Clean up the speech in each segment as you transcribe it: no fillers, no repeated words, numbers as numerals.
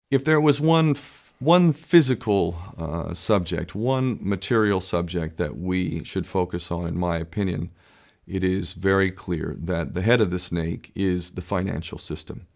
If there was one physical subject, one material subject that we should focus on, in my opinion, it is very clear that the head of the snake is the financial system.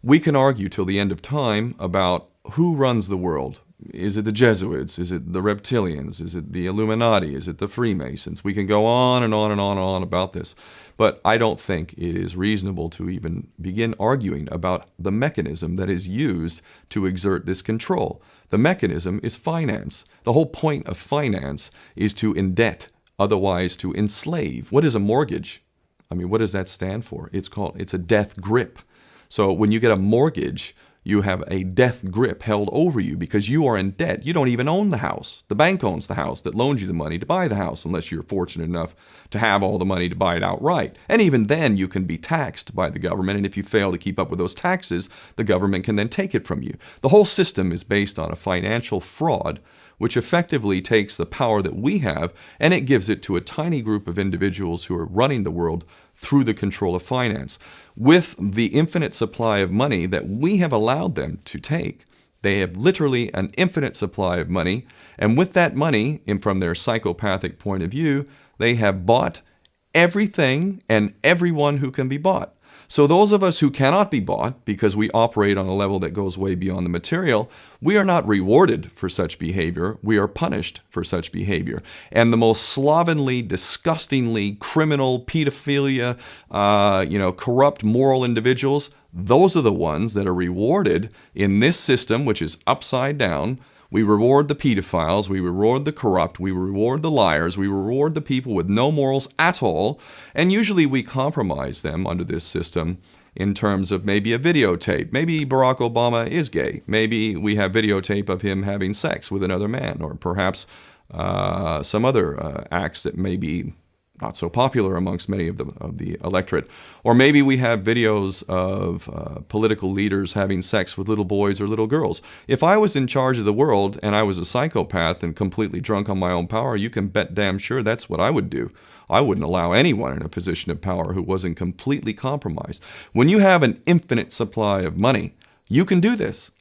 We can argue till the end of time about who runs the world. Is it the Jesuits? Is it the reptilians? Is it the Illuminati? Is it the Freemasons? We can go on and on and on and on about this. But I don't think it is reasonable to even begin arguing about the mechanism that is used to exert this control. The mechanism is finance. The whole point of finance is to indebt, otherwise to enslave. What is a mortgage? I mean, what does that stand for? It's a death grip. So when you get a mortgage, you have a death grip held over you because you are in debt. You don't even own the house. The bank owns the house that loaned you the money to buy the house, unless you're fortunate enough to have all the money to buy it outright. And even then, you can be taxed by the government, and if you fail to keep up with those taxes, the government can then take it from you. The whole system is based on a financial fraud, which effectively takes the power that we have and it gives it to a tiny group of individuals who are running the world through the control of finance. With the infinite supply of money that we have allowed them to take, they have literally an infinite supply of money, and with that money, and from their psychopathic point of view, they have bought everything and everyone who can be bought. So those of us who cannot be bought, because we operate on a level that goes way beyond the material, we are not rewarded for such behavior. We are punished for such behavior. And the most slovenly, disgustingly criminal, pedophilia, corrupt moral individuals, those are the ones that are rewarded in this system, which is upside down. We reward the pedophiles, we reward the corrupt, we reward the liars, we reward the people with no morals at all, and usually we compromise them under this system in terms of maybe a videotape. Maybe Barack Obama is gay. Maybe we have videotape of him having sex with another man, or perhaps some other acts that may be not so popular amongst many of the electorate. Or maybe we have videos of political leaders having sex with little boys or little girls. If I was in charge of the world and I was a psychopath and completely drunk on my own power, you can bet damn sure that's what I would do. I wouldn't allow anyone in a position of power who wasn't completely compromised. When you have an infinite supply of money, you can do this.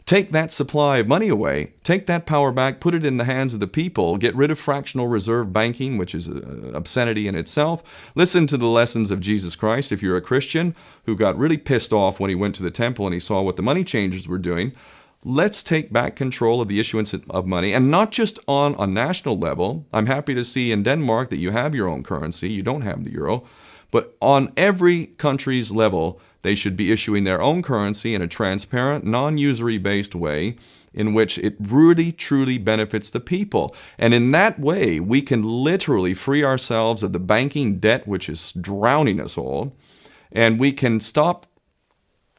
Take that supply of money away, take that power back, put it in the hands of the people, get rid of fractional reserve banking, which is an obscenity in itself. Listen to the lessons of Jesus Christ. If you're a Christian who got really pissed off when he went to the temple and he saw what the money changers were doing, let's take back control of the issuance of money, and not just on a national level. I'm happy to see in Denmark that you have your own currency. You don't have the euro. But on every country's level, they should be issuing their own currency in a transparent, non-usury based way in which it really, truly benefits the people. And in that way, we can literally free ourselves of the banking debt which is drowning us all, and we can stop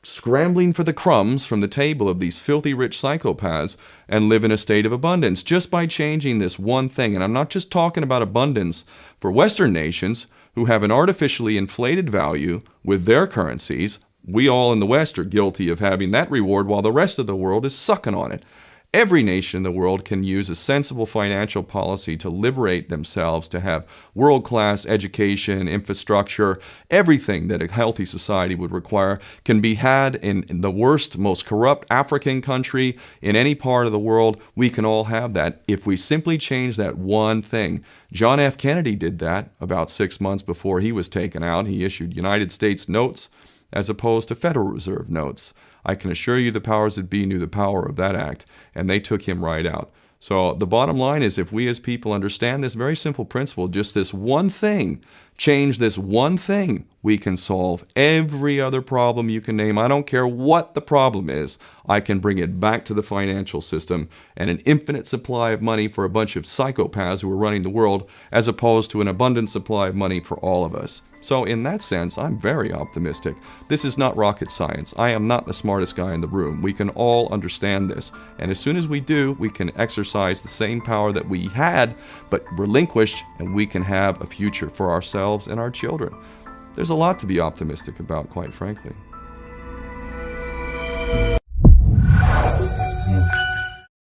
scrambling for the crumbs from the table of these filthy rich psychopaths and live in a state of abundance just by changing this one thing. And I'm not just talking about abundance for Western nations who have an artificially inflated value with their currencies. We all in the West are guilty of having that reward while the rest of the world is sucking on it. Every nation in the world can use a sensible financial policy to liberate themselves, to have world-class education, infrastructure. Everything that a healthy society would require can be had in the worst, most corrupt African country, in any part of the world. We can all have that if we simply change that one thing. John F. Kennedy did that about 6 months before he was taken out. He issued United States notes as opposed to Federal Reserve notes. I can assure you the powers that be knew the power of that act, and they took him right out. So the bottom line is, if we as people understand this very simple principle, just this one thing, change this one thing, we can solve every other problem you can name. I don't care what the problem is. I can bring it back to the financial system and an infinite supply of money for a bunch of psychopaths who are running the world, as opposed to an abundant supply of money for all of us. So in that sense, I'm very optimistic. This is not rocket science. I am not the smartest guy in the room. We can all understand this. And as soon as we do, we can exercise the same power that we had, but relinquished, and we can have a future for ourselves and our children. There's a lot to be optimistic about, quite frankly.